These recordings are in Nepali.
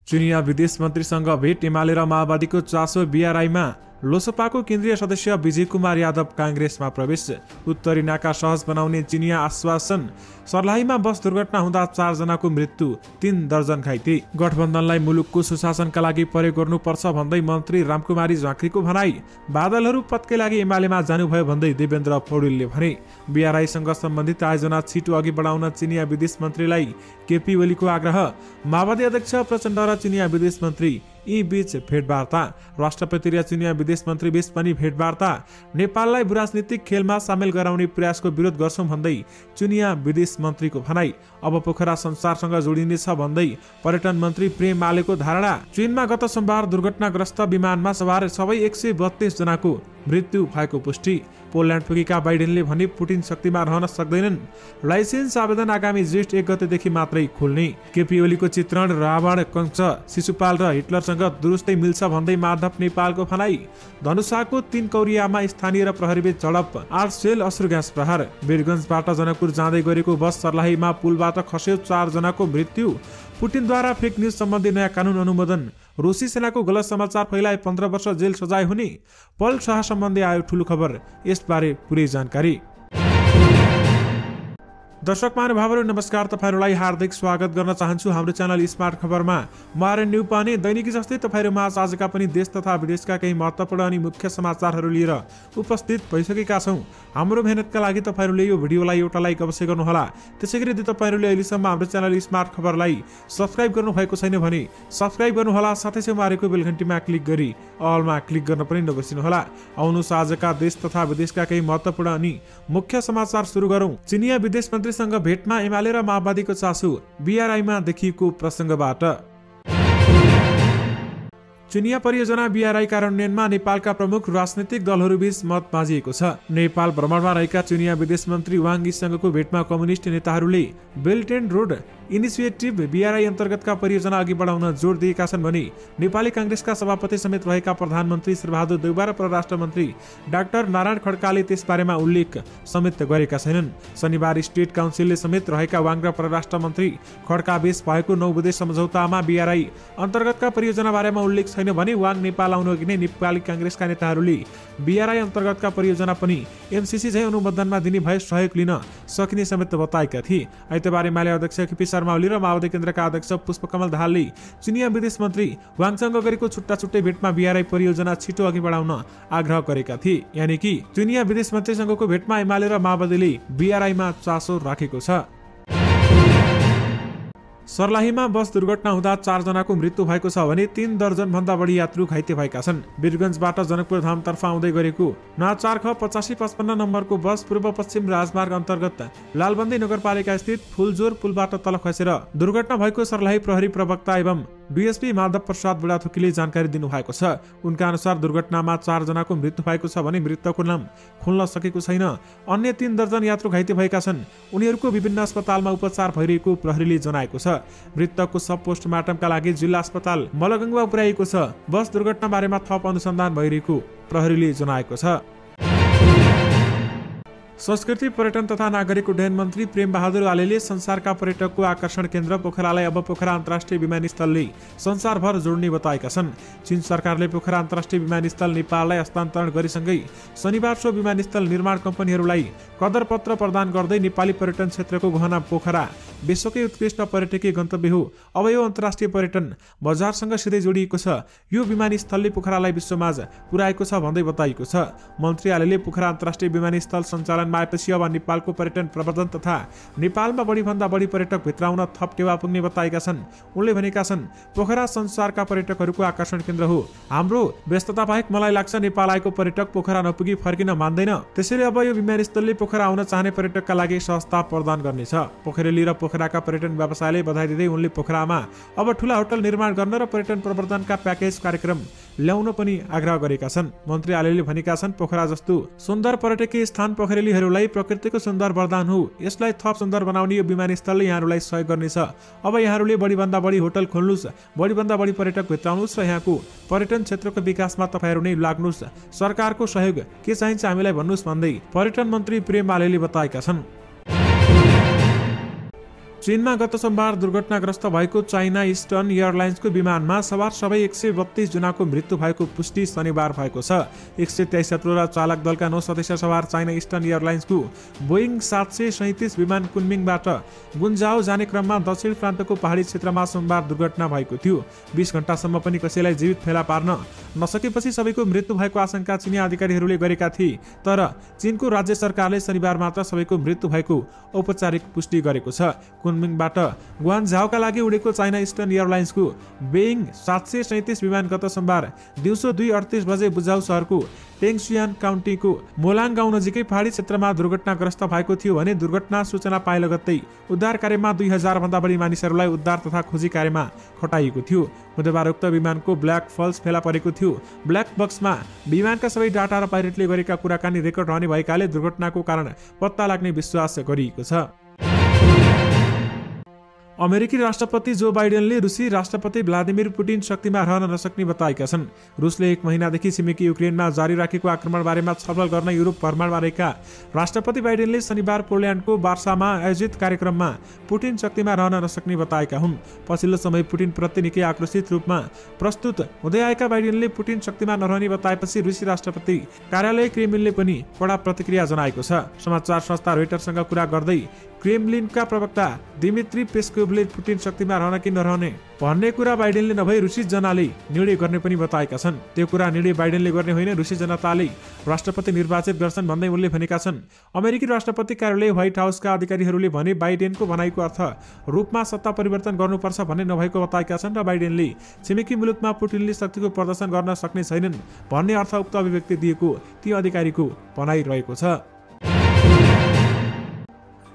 चुनिया विदेश मन्त्रीसँग भेट एमाले र माओवादीको चासो बीआरआईमा लोसपाको केन्द्रीय सदस्य विजय कुमार यादव काङ्ग्रेसमा प्रवेश। उत्तरी नाका सहज बनाउने चिनिया आश्वासन। सर्लाहीमा बस दुर्घटना हुँदा 4 जनाको मृत्यु, 3 दर्जन घाइते। गठबन्धनलाई मुलुकको सुशासनका लागि प्रयोग गर्नुपर्छ भन्दै मन्त्री रामकुमारी झाँक्रीको भनाई। बादलहरू पत्कै लागि एमालेमा जानुभयो भन्दै देवेन्द्र पौडेलले भने। बीआरआईसँग सम्बन्धित आयोजना छिटो अघि बढाउन चिनिया विदेश मन्त्रीलाई केपी ओलीको आग्रह। माओवादी अध्यक्ष प्रचण्ड र चिनिया विदेश मन्त्री यी बीच भेटवार्ता। राष्ट्रपति र चिनिया विदेश मन्त्री बीच पनि भेटवार्ता। नेपाललाई राजनीतिक खेलमा सामेल गराउने प्रयासको विरोध गर्छौं भन्दै चिनिया विदेश मन्त्रीको भनाई। अब पोखरा संसारसँग जोडिनेछ भन्दै पर्यटन मन्त्री प्रेम आलेको धारणा। चीनमा गत सोमबार दुर्घटनाग्रस्त विमानमा सवार सबै 132 जनाको मृत्यु भएको पुष्टि। पोल्यान्ड पुगेका बाइडेनले भने पुटिन शक्तिमा रहन सक्दैनन्। लाइसेन्स आवेदन आगामी जेठ 1 गतेदेखि मात्रै खोल्ने। केपी ओलीको चित्रण रावण, कंस, शिशुपाल र हिटलरसँग दुरुस्तै मिल्छ भन्दै माधव नेपालको भनाई। धनुषाको 3 कौरियामा स्थानीय र प्रहरीबीच झडप, 8 सेल अश्रु ग्यास प्रहार। वीरगञ्जबाट जनकपुर जाँदै गरेको बस सर्लाहीमा पुलबाट खस्यो, 4 जनाको मृत्यु। पुटिनद्वारा फेक न्यूज सम्बन्धी नयाँ कानून अनुमोदन। रुसी सेनाको गलत समाचार फैलाए 15 वर्ष जेल सजाय हुने। पल शाह सम्बन्धी आयो ठुलो खबर, यसबारे पुरै जानकारी। दर्शक महानुभावहरू नमस्कार, तपाईहरुलाई हार्दिक स्वागत गर्न चाहन्छु हाम्रो च्यानल स्मार्ट खबरमा। म आर्यन न्यू पाने दैनिकी जस्तै तपाईहरुमा आजका पनि देश तथा विदेशका केही महत्त्वपूर्ण अनि मुख्य समाचारहरू लिएर उपस्थित भइसकेका छौं। हाम्रो मेहनतका लागि तपाईहरुले यो भिडियोलाई एउटा लाइक अवश्य गर्नुहोला। त्यसैगरी यदि तपाईहरुले अहिलेसम्म हाम्रो च्यानल स्मार्ट खबरलाई सब्स्क्राइब गर्नु भएको छैन भने सब्स्क्राइब गर्नुहोला, साथै छेउमा रहेको बेल घण्टीमा क्लिक गरी अलमा क्लिक गर्न पनि नबिर्सनुहोला। आउनुहोस् आजका देश तथा विदेशका केही महत्त्वपूर्ण अनि मुख्य समाचार सुरु गरौं। चिनिया विदेश मन्त्रीसँग भेटमा एमाले र माओवादीको चासो, बीआरआईमा देखिएको प्रसङ्गबाट। चिनिया परियोजना बीआरआई कार्यान्वयनमा नेपालका प्रमुख राजनीतिक दलहरूबीच मत बाँझिएको छ। नेपाल भ्रमणमा रहेका चिनिया विदेश मन्त्री वाङ यीसँगको भेटमा कम्युनिस्ट नेताहरूले belt and road initiative BRI अन्तर्गतका परियोजना अघि बढाउन जोड दिएका छन् भने नेपाली काङ्ग्रेसका सभापति समेत रहेका प्रधानमन्त्री शेरबहादुर देउवा र परराष्ट्र मन्त्री डाक्टर नारायण खड्काले त्यसबारेमा उल्लेख समेत गरेका छैनन्। शनिबार स्टेट काउन्सिलले समेत रहेका वाङ र परराष्ट्र मन्त्री खड्का बीच भएको 9 बुँदे सम्झौतामा बीआरआई अन्तर्गतका परियोजना बारेमा उल्लेख छैन भने वाङ नेपाल आउनु अघि नै नेपाली काङ्ग्रेसका नेताहरूले बीआरआई अन्तर्गतका परियोजना पनि एमसीसी झै अनुमोदनमा दिने भए सहयोग लिन सकिने समेत बताएका थिए। आइतबार एमाले अध्यक्ष केपी शर्मा ओली र माओवादी केन्द्रका अध्यक्ष पुष्पकमल दाहालले चिनिया विदेश मन्त्री वाङसँग गरेको छुट्टा छुट्टै भेटमा बीआरआई परियोजना छिटो अघि बढाउन आग्रह गरेका थिए। यानि कि चिनिया विदेश मन्त्रीसँगको भेटमा एमाले र माओवादीले बीआरआईमा चासो राखेको छ। सर्लाहीमा बस दुर्घटना हुँदा 4 जनाको मृत्यु भएको छ भने 3 दर्जन भन्दा बढी यात्रु घाइते भएका छन्। वीरगञ्जबाट जनकपुर धामतर्फ आउँदै गरेको 94ख8555 नम्बरको बस पूर्व पश्चिम राजमार्ग अन्तर्गत लालबन्दी नगरपालिका स्थित फुलजोर पुलबाट तल खसेर दुर्घटना भएको सर्लाही प्रहरी प्रवक्ता एवं डीएसपी माधव प्रसाद बुढाथोकीले जानकारी दिनुभएको छ। उनका अनुसार दुर्घटनामा 4 जनाको मृत्यु भएको छ भने मृतकको नाम खुल्न सकेको छैन। अन्य 3 दर्जन यात्रु घाइते भएका छन्। उनीहरूको विभिन्न अस्पतालमा उपचार भइरहेको प्रहरीले जनाएको छ। मृतकको सब पोस्टमार्टमका लागि जिल्ला अस्पताल मलगङ्गवा पुर्याइएको छ। बस दुर्घटना बारेमा थप अनुसन्धान भइरहेको प्रहरीले जनाएको छ। संस्कृति पर्यटन तथा नागरिक उड्डयन मन्त्री प्रेम बहादुर आलेले संसारका पर्यटकको आकर्षण केन्द्र पोखरालाई अब पोखरा अन्तर्राष्ट्रिय विमानस्थलले संसारभर जोड्ने बताएका छन्। चीन सरकारले पोखरा अन्तर्राष्ट्रिय विमानस्थल नेपाललाई हस्तान्तरण गरिसँगै शनिबार सो विमानस्थल निर्माण कम्पनीहरूलाई कदरपत्र प्रदान गर्दै नेपाली पर्यटन क्षेत्रको गहना पोखरा विश्वकै उत्कृष्ट पर्यटकीय गन्तव्य हो, अब यो अन्तर्राष्ट्रिय पर्यटन बजारसँग सिधै जोडिएको छ। यो विमानस्थलले पोखरालाई विश्वमाझ पुर्याएको छ भन्दै बताइएको छ। मन्त्री आलेले पोखरा अन्तर्राष्ट्रिय विमानस्थल सञ्चालनमा आएपछि अब नेपालको पर्यटन प्रवर्धन तथा नेपालमा बढीभन्दा बढी पर्यटक भित्राउन थप टेवा पुग्ने बताएका छन्। उनले भनेका छन्, पोखरा संसारका पर्यटकहरूको आकर्षण केन्द्र हो। हाम्रो व्यस्तता बाहेक मलाई लाग्छ नेपाल आएको पर्यटक पोखरा नपुगी फर्किन मान्दैन। त्यसैले अब यो विमानस्थलले पोखरा आउन चाहने पर्यटकका लागि सहजता प्रदान गर्नेछ। पोखरेली र पोखराका पर्यटन व्यवसायले बधाई दिँदै उनले पोखरामा अब ठूला होटल निर्माण गर्न र पर्यटन प्रवर्धनका प्याकेज कार्यक्रम ल्याउन पनि आग्रह गरेका छन्। मन्त्री आलेले भनेका छन्, पोखरा जस्तो सुन्दर पर्यटकीय स्थान पोखरेलीहरूलाई प्रकृतिको सुन्दर वरदान हो। यसलाई थप सुन्दर बनाउने यो विमानस्थलले यहाँहरूलाई सहयोग गर्नेछ। अब यहाँहरूले बढीभन्दा बढी होटल खोल्नुस्, बढीभन्दा बढी पर्यटक भित्राउनुस् र यहाँको पर्यटन क्षेत्रको विकासमा तपाईहरू नै लाग्नुस्। सरकारको सहयोग के चाहिन्छ हामीलाई भन्नुस् भन्दै पर्यटन मन्त्री प्रेम आलेले बताएका छन्। चीनमा गत सोमबार दुर्घटनाग्रस्त भएको चाइना इस्टर्न एयरलाइन्सको विमानमा सवार सबै 132 जनाको मृत्यु भएको पुष्टि शनिबार भएको छ। 123 यात्रु र चालक दलका 9 सदस्य सवार चाइना इस्टर्न एयरलाइन्सको बोइङ 737 विमान कुनमिङबाट गुन्जाओ जाने क्रममा दक्षिण प्रान्तको पहाडी क्षेत्रमा सोमबार दुर्घटना भएको थियो। 20 घण्टासम्म पनि कसैलाई जीवित फेला पार्न नसकेपछि सबैको मृत्यु भएको आशंका चिनिया अधिकारीहरूले गरेका थिए, तर चीनको राज्य सरकारले शनिबार मात्र सबैको मृत्यु भएको औपचारिक पुष्टि गरेको छ। कुनमिङबाट गुआन्झाओका लागि उडेको चाइना इस्टर्न एयरलाइन्सको बोइङ 737 विमान गत सोमबार दिउँसो 2:38 बजे बुझाउ सहरको टेङसियान काउन्टीको मोलाङ गाउँ नजिकै पहाडी क्षेत्रमा दुर्घटनाग्रस्त भएको थियो भने दुर्घटना सूचना पाए लगत्तै उद्धार कार्यमा 2000 भन्दा बढी मानिसहरूलाई उद्धार तथा खोजी कार्यमा खटाइएको थियो। बुधबार उक्त विमानको ब्ल्याक फल्स फेला परेको थियो। ब्ल्याक बक्समा विमानका सबै डाटा र पाइलटले गरेका कुराकानी रेकर्ड रहने भएकाले दुर्घटनाको कारण पत्ता लाग्ने विश्वास गरिएको छ। अमेरिकी राष्ट्रपति जो बाइडेनले रुसी राष्ट्रपति भ्लादिमिर पुटिन शक्तिमा रहन नसक्ने बताएका छन्। रुसले 1 महिनादेखि छिमेकी युक्रेनमा जारी राखेको आक्रमण बारेमा छलफल गर्न युरोप भ्रमणमा रहेका राष्ट्रपति बाइडेनले शनिबार पोल्यान्डको वार्सामा आयोजित कार्यक्रममा पुटिन शक्तिमा रहन नसक्ने बताएका हुन्। पछिल्लो समय पुटिन प्रति निकै आक्रोशित रूपमा प्रस्तुत हुँदै आएका बाइडेनले पुटिन शक्तिमा नरहने बताएपछि रुसी राष्ट्रपति कार्यालय क्रेमलिनले पनि कडा प्रतिक्रिया जनाएको छ। समाचार संस्था रोइटरसँग कुरा गर्दै क्रेमलिनका प्रवक्ता दिमित्री पेस्कोभले पुटिन शक्तिमा रहन कि नरहने भन्ने कुरा बाइडेनले नभई रुसी जनाले निर्णय गर्ने पनि बताएका छन्। त्यो कुरा निर्णय बाइडेनले गर्ने होइन, रुसी जनताले राष्ट्रपति निर्वाचित गर्छन् भन्दै उनले भनेका छन्। अमेरिकी राष्ट्रपति कार्यालय व्हाइट हाउसका अधिकारीहरूले भने बाइडेनको भनाइको अर्थ रूपमा सत्ता परिवर्तन गर्नुपर्छ भन्ने नभएको बताएका छन् र बाइडेनले छिमेकी मुलुकमा पुटिनले शक्तिको प्रदर्शन गर्न सक्ने छैनन् भन्ने अर्थ उक्त अभिव्यक्ति दिएको ती अधिकारीको भनाइ रहेको छ।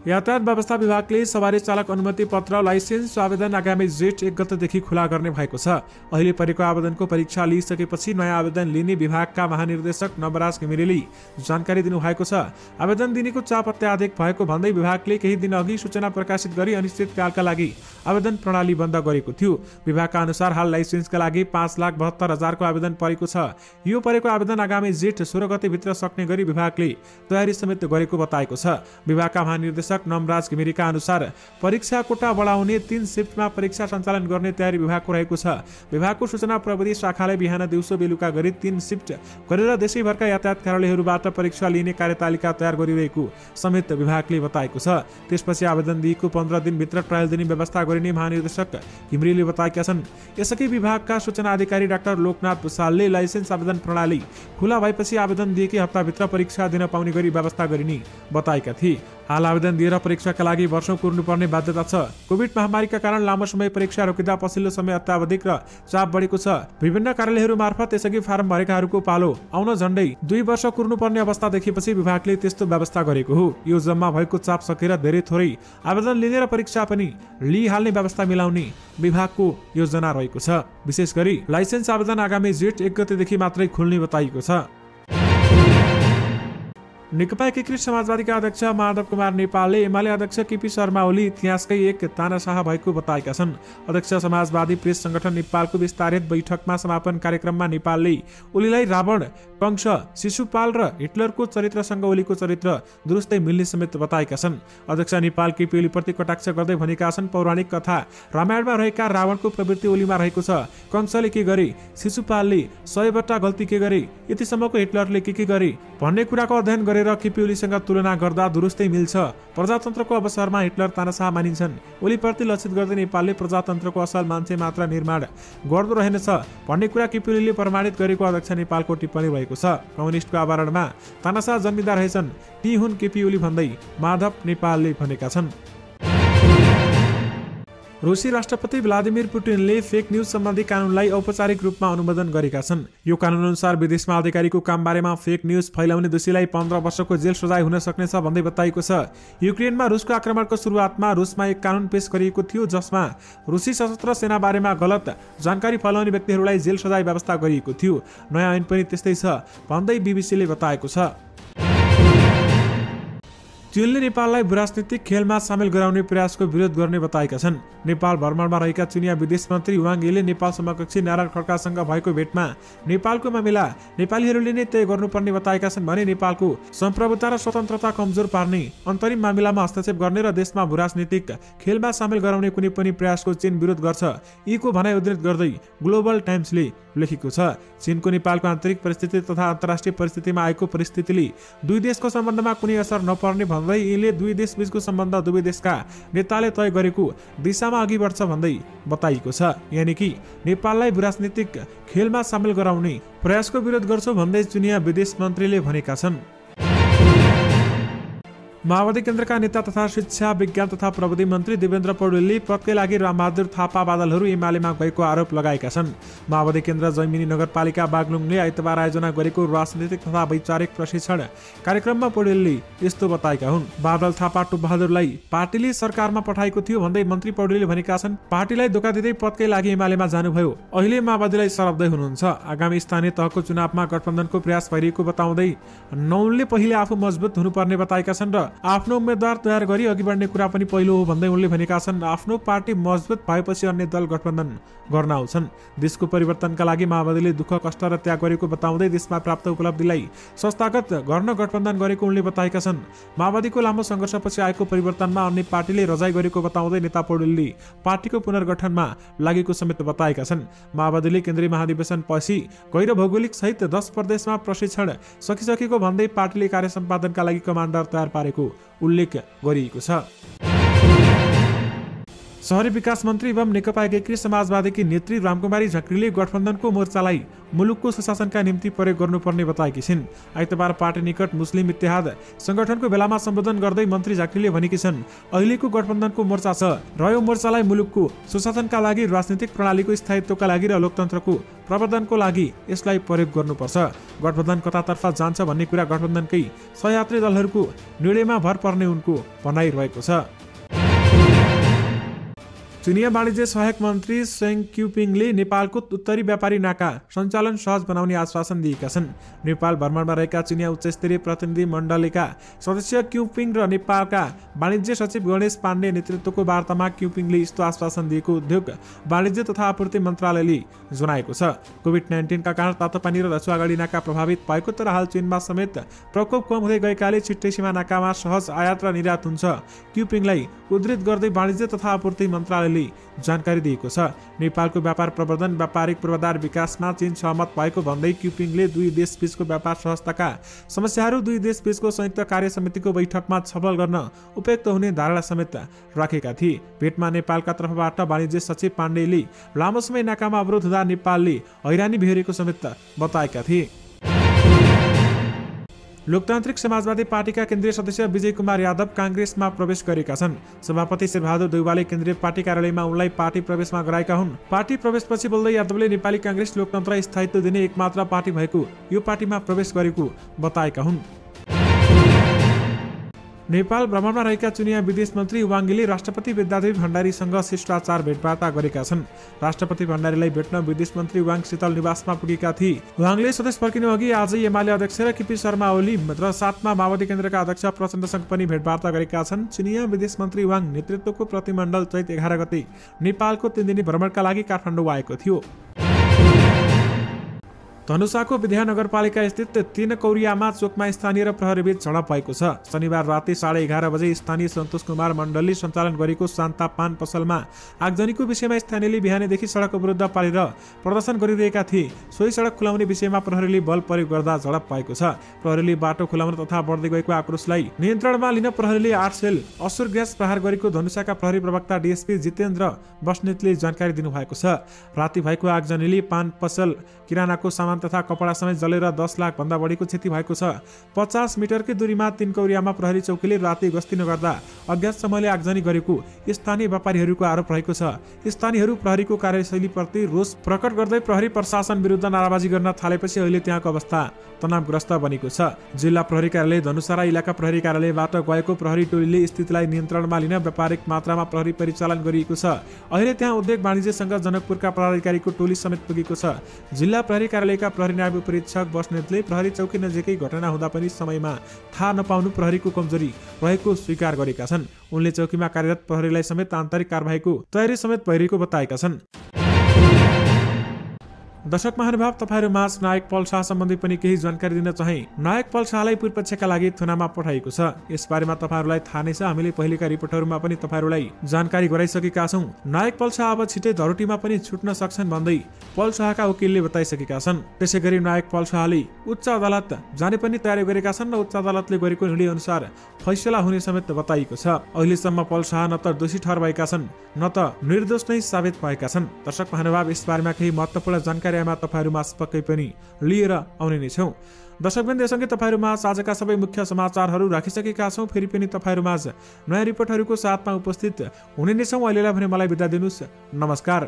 यातायात व्यवस्था विभागले सवारी चालक अनुमति पत्र लाइसेन्स आवेदन आगामी जेठ 1 गतेदेखि खुला गर्ने भएको छ। अहिले परेको आवेदनको परीक्षा लिइसकेपछि नयाँ आवेदन लिने विभागका महानिर्देशक नवराज घिमिरेले जानकारी दिनुभएको छ। आवेदन दिनेको चाप अत्याधिक भएको भन्दै विभागले केही दिन अघि सूचना प्रकाशित गरी अनिश्चितकालका लागि आवेदन प्रणाली बन्द गरेको थियो। विभागका अनुसार हाल लाइसेन्सका लागि 5,72,000को आवेदन परेको छ। यो परेको आवेदन आगामी जेठ 16 गतेभित्र सक्ने गरी विभागले तयारी समेत गरेको बताएको छ। विभागका महानिर्देशक नवराज घिमिरेका अनुसार परीक्षा कोटा बढाउने 3 शिफ्टमा परीक्षा सञ्चालन गर्ने तयारी विभागको रहेको छ। विभागको सूचना प्रविधि शाखाले बिहान दिउँसो बेलुका गरी 3 शिफ्ट गरेर देशैभरका यातायात कार्यालयहरूबाट परीक्षा लिने कार्यतालिका तयार गरिरहेको समेत विभागले बताएको छ। त्यसपछि आवेदन दिएको 15 दिनभित्र ट्रायल दिने व्यवस्था गरिने महानिर्देशक घिमिरेले बताएका छन्। यसअघि विभागका सूचना अधिकारी डाक्टर लोकनाथ भुसालले लाइसेन्स आवेदन प्रणाली खुला भएपछि आवेदन दिएकै हप्ताभित्र परीक्षा दिन पाउने गरी व्यवस्था गरिने बताएका थिए। हाल आवेदन दिएर परीक्षाका लागि वर्षौं कुर्नुपर्ने बाध्यता छ। कोभिड महामारीका कारण लामो समय परीक्षा रोकिँदा पछिल्लो समय अत्यावधिक र चाप बढेको छ। विभिन्न कार्यालयहरू मार्फत यसअघि फारम भरेकाहरूको पालो आउन झण्डै 2 वर्ष कुर्नुपर्ने अवस्था देखिएपछि विभागले त्यस्तो व्यवस्था गरेको हो। यो जम्मा भएको चाप सकेर धेरै थोरै आवेदन लिने र परीक्षा पनि लिइहाल्ने व्यवस्था मिलाउने विभागको योजना रहेको छ। विशेष गरी लाइसेन्स आवेदन आगामी जेठ 1 गतेदेखि मात्रै खुल्ने बताइएको छ। नेकपा एकीकृत समाजवादीका अध्यक्ष माधव कुमार नेपालले एमाले अध्यक्ष केपी शर्मा ओली इतिहासकै एक तानाशाह भएको बताएका छन्। अध्यक्ष समाजवादी प्रेस संगठन नेपालको विस्तारित बैठकमा समापन कार्यक्रममा नेपालले ओलीलाई रावण, कंस, शिशुपाल र हिटलरको चरित्रसँग ओलीको चरित्र दुरुस्तै मिल्ने समेत बताएका छन्। अध्यक्ष नेपाल केपी ओलीप्रति कटाक्ष गर्दै भनेका छन्, पौराणिक कथा रामायणमा रहेका रावणको प्रवृत्ति ओलीमा रहेको छ। कंसले के गरे, शिशुपालले 100वटा गल्ती के गरे, यतिसम्मको हिटलरले के गरे भन्ने कुराको अध्ययन गरेर केपी ओलीसँग तुलना गर्दा दुरुस्तै मिल्छ। प्रजातन्त्रको अवसरमा हिटलर तानाशाह मानिन्छन्। ओलीप्रति लक्षित गर्दै नेपालले प्रजातन्त्रको असल मान्छे मात्र निर्माण गर्दो रहेनछ भन्ने कुरा केपी ओलीले प्रमाणित गरेको अध्यक्ष नेपालको टिप्पणी रहेको छ। कम्युनिस्टको आवरणमा तानाशाह जन्मिँदा रहेछन्, ती हुन् केपी ओली भन्दै माधव नेपालले भनेका छन्। रुसी राष्ट्रपति भ्लादिमिर पुटिनले फेक न्यूज सम्बन्धी कानूनलाई औपचारिक रूपमा अनुमोदन गरेका छन्। यो कानून अनुसार विदेशमा अधिकारीको कामबारेमा फेक न्यूज फैलाउने दोषीलाई 15 वर्षको जेल सजाय हुन सक्नेछ भन्दै बताइएको छ। युक्रेनमा रुसको आक्रमणको सुरुवातमा रुसमा एक कानून पेश गरिएको थियो जसमा रुसी सशस्त्र सेना बारेमा गलत जानकारी फैलाउने व्यक्तिहरूलाई जेल सजाय व्यवस्था गरिएको थियो। नयाँ ऐन पनि त्यस्तै छ भन्दै बीबीसीले बताएको छ। चीनले नेपाललाई भूराजनीतिक खेलमा सामेल गराउने प्रयासको विरोध गर्ने बताएका छन्। नेपाल भ्रमणमा रहेका चिनिया विदेश मन्त्री वाङ यीले नेपाल समकक्षी नारायण खड्कासँग भएको भेटमा नेपालको मामिला नेपालीहरूले नै तय गर्नुपर्ने बताएका छन् भने नेपालको सम्प्रभुता र स्वतन्त्रता कमजोर पार्ने, अन्तरिम मामिलामा हस्तक्षेप गर्ने र देशमा भूराजनीतिक खेलमा सामेल गराउने कुनै पनि प्रयासको चीन विरोध गर्छ, यीको भनाइ उद्धृत गर्दै ग्लोबल टाइम्सले लेखेको छ। चीनको नेपालको आन्तरिक परिस्थिति तथा अन्तर्राष्ट्रिय परिस्थितिमा आएको परिस्थितिले दुई देशको सम्बन्धमा कुनै असर नपर्ने भन्दै यीले दुई देश बीचको सम्बन्ध दुवै देशका नेताले तय गरेको दिशामा अघि बढ्छ भन्दै बताइएको छ। यानि कि नेपाललाई भूराजनीतिक खेलमा सामेल गराउने प्रयासको विरोध गर्छौ भन्दै चिनिया विदेश मन्त्रीले भनेका छन्। माओवादी केन्द्रका नेता तथा शिक्षा विज्ञान तथा प्रविधि मन्त्री देवेन्द्र पौडेलले पदकै लागि रामबहादुर थापा बादलहरू एमालेमा गएको आरोप लगाएका छन्। माओवादी केन्द्र जैमिनी नगरपालिका बागलुङले आइतबार आयोजना गरेको राजनीतिक तथा वैचारिक प्रशिक्षण कार्यक्रममा पौडेलले यस्तो बताएका हुन्। बादल थापा टोपबहादुरलाई पार्टीले सरकारमा पठाएको थियो भन्दै मन्त्री पौडेलले भनेका छन्, पार्टीलाई धोका दिँदै पदकै लागि एमालेमा जानुभयो, अहिले माओवादीलाई सरब्दै हुनुहुन्छ। आगामी स्थानीय तहको चुनावमा गठबन्धनको प्रयास भइरहेको बताउँदै उनले पहिले आफू मजबुत हुनुपर्ने बताएका छन् र आफ्नो उम्मेद्वार तयार गरी अघि बढ्ने कुरा पनि पहिलो हो भन्दै उनले भनेका छन्, आफ्नो पार्टी मजबुत भएपछि अन्य दल गठबन्धन गर्न आउँछन्। देशको परिवर्तनका लागि माओवादीले दुःख कष्ट र त्याग गरेको बताउँदै देशमा प्राप्त उपलब्धिलाई संस्थागत गर्न गठबन्धन गरेको उनले बताएका छन्। माओवादीको लामो सङ्घर्षपछि आएको परिवर्तनमा अन्य पार्टीले रजाई गरेको बताउँदै नेता पौडेलले पार्टीको पुनर्गठनमा लागेको समेत बताएका छन्। माओवादीले केन्द्रीय महाधिवेशन पछि गैर भौगोलिक सहित 10 प्रदेशमा प्रशिक्षण सकिसकेको भन्दै पार्टीले कार्य सम्पादनका लागि कमान्डर तयार पारेको उल्लेख गरिएको छ। शहरी विकास मन्त्री एवं नेकपा एकीकृत समाजवादीकी नेत्री रामकुमारी झाँक्रीले गठबन्धनको मोर्चालाई मुलुकको सुशासनका निम्ति प्रयोग गर्नुपर्ने बताएकी छिन्। आइतबार पार्टी निकट मुस्लिम इत्तेहाद संगठनको बेलामा सम्बोधन गर्दै मन्त्री झाँक्रीले भनेकी छन्, अहिलेको गठबन्धनको मोर्चा छ र यो मोर्चालाई मुलुकको सुशासनका लागि, राजनीतिक प्रणालीको स्थायित्वका लागि र लोकतन्त्रको प्रवर्धनको लागि यसलाई प्रयोग गर्नुपर्छ। गठबन्धन कतातर्फ जान्छ भन्ने कुरा गठबन्धनकै सहयात्री दलहरूको निर्णयमा भर पर्ने उनको भनाइ रहेको छ। चिनिया वाणिज्य सहायक मन्त्री सेङ क्युपिङले नेपालको उत्तरी व्यापारी नाका सञ्चालन सहज बनाउने आश्वासन दिएका छन्। नेपाल भ्रमणमा रहेका चिनिया उच्चस्तरीय प्रतिनिधि मण्डलीका सदस्य क्युपिङ र नेपालका वाणिज्य सचिव गणेश पाण्डे नेतृत्वको वार्तामा क्युपिङले यस्तो आश्वासन दिएको उद्योग वाणिज्य तथा आपूर्ति मन्त्रालयले जनाएको छ। कोभिड-19 का कारण तातोपानी र रसुवागढी नाका प्रभावित भएको, तर हाल चीनमा समेत प्रकोप कम हुँदै गएकाले छिट्टै सीमा नाकामा सहज आयात र निर्यात हुन्छ, क्युपिङलाई उद्धृत गर्दै वाणिज्य तथा आपूर्ति मन्त्रालयले जानकारी दिएको छ। नेपालको व्यापार प्रवर्धन, व्यापारिक पूर्वाधार विकासमा चीन सहमत भएको भन्दै क्युपिङले दुई देश बीचको व्यापार सहजताका समस्याहरू दुई देश बीचको संयुक्त कार्य समितिको बैठकमा छलफल गर्न उपयुक्त हुने धारणा समेत राखेका थिए। भेटमा नेपालका तर्फबाट वाणिज्य सचिव पाण्डेले लामो समय नाकामा अवरोध हुँदा नेपालले हैरानी बेहोरेको समेत बताएका थिए। लोकतान्त्रिक समाजवादी पार्टीका केन्द्रीय सदस्य विजय कुमार यादव काङ्ग्रेसमा प्रवेश गरेका छन्। सभापति शेरबहादुर देउवाले केन्द्रीय पार्टी कार्यालयमा उनलाई पार्टी प्रवेशमा गराएका हुन्। पार्टी प्रवेशपछि बोल्दै यादवले नेपाली काङ्ग्रेस लोकतन्त्र स्थायित्व दिने एकमात्र पार्टी भएको यो पार्टीमा प्रवेश गरेको बताएका हुन्। नेपाल भ्रमणमा रहेका चिनिया विदेश मन्त्री वाङ यीले राष्ट्रपति विद्यादेवी भण्डारीसँग शिष्टाचार भेटवार्ता गरेका छन्। राष्ट्रपति भण्डारीलाई भेट्न विदेश मन्त्री वाङ शीतल निवासमा पुगेका थिए। वाङले स्वदेश फर्किनु अघि आजै एमाले अध्यक्ष र केपी शर्मा ओली र साथमा माओवादी केन्द्रका अध्यक्ष प्रचण्डसँग पनि भेटवार्ता गरेका छन्। चिनिया विदेश मन्त्री वाङ नेतृत्वको प्रतिमण्डल चैत 11 गते नेपालको 3 दिने भ्रमणका लागि काठमाडौँ आएको थियो। धनुषाको विद्या नगरपालिका स्थित 3 कौरियामा चोकमा स्थानीय र प्रहरीबीच झडप भएको छ। शनिबार राति 11:30 बजे स्थानीय सन्तोष कुमार मण्डलले सञ्चालन गरेको शान्ता पान पसलमा आगजनीको विषयमा स्थानीयले बिहानैदेखि सडक अवरुद्ध पारेर प्रदर्शन गरिरहेका थिए। सोही सडक खुलाउने विषयमा प्रहरीले बल प्रयोग गर्दा झडप भएको छ। प्रहरीले बाटो खुलाउन तथा बढ्दै गएको आक्रोशलाई नियन्त्रणमा लिन प्रहरीले 8 सेल असुर ग्यास प्रहार गरेको धनुषाका प्रहरी प्रवक्ता डीएसपी जितेन्द्र बस्नेतले जानकारी दिनुभएको छ। राति भएको आगजनीले पान पसल, किरानाको सामान तथा कपडा समेत जलेर 10 लाख भन्दा बढीको क्षति भएको छ। 50 मिटरकै दूरीमा 3 कौरियामा प्रहरी चौकीले राति गस्ती नगर्दा अज्ञात समूहले आगजनी गरेको स्थानीय व्यापारीहरूको आरोप रहेको छ। स्थानीयहरू प्रहरीको कार्यशैलीप्रति रोष प्रकट गर्दै प्रहरी प्रशासन विरुद्ध नाराबाजी गर्न थालेपछि अहिले त्यहाँको अवस्था तनावग्रस्त बनेको छ। जिल्ला प्रहरी कार्यालय धनुषा र इलाका प्रहरी कार्यालयबाट गएको प्रहरी टोलीले स्थितिलाई नियन्त्रणमा लिन व्यापक मात्रामा प्रहरी परिचालन गरिएको छ। अहिले त्यहाँ उद्योग वाणिज्यसँग जनकपुरका पदाधिकारीको टोली समेत पुगेको छ। जिल्ला प्रहरी कार्यालयका गरेका प्रहरी नायब उपरीक्षक बस्नेतले प्रहरी चौकी नजिकै घटना हुँदा पनि समयमा थाहा नपाउनु प्रहरीको कमजोरी रहेको स्वीकार गरेका छन्। उनले चौकीमा कार्यरत प्रहरीलाई समेत आन्तरिक कारबाहीको तयारी समेत भइरहेको बताएका छन्। दर्शक महानुभाव, तपाईहरु माझ नायक पल शाह सम्बन्धी पनि केही जानकारी दिन चाहे। नायक पल शाहलाई पूर्वपक्षका लागि थुनामा पठाइएको छ। यसबारेमा तपाईहरुलाई थाहा नै छ। हामीले पहिलेका रिपोर्टहरुमा पनि तपाईहरुलाई जानकारी गराइसकेका छौं। नायक पल शाह अब छिटै धरोटीमा पनि छुट्न सक्छन् भन्दै पल शाहका वकिलले बताइसकेका छन्। त्यसैगरी नायक पल शाहले उच्च अदालत जाने पनि तयारी गरेका छन् र उच्च अदालतले गरेको निर्णय अनुसार फैसला हुने समेत बताइएको छ। अहिलेसम्म पल शाह न त दोषी ठहर भएका छन् न त निर्दोष नै साबित भएका छन्। दर्शक महानुभाव, यसबारेमा केही महत्त्वपूर्ण जानकारी तपाईहरुमा पक्कै पनि लिएर आउने नै छौं। दर्शकवृन्द, यससँगै तपाईहरुमा आजका सबै मुख्य समाचारहरू राखिसकेका छौं। फेरि पनि तपाईहरुमा नयाँ रिपोर्टहरूको साथमा उपस्थित हुने नै छौं। अहिलेलाई भने मलाई बिदा दिनुस्। नमस्कार।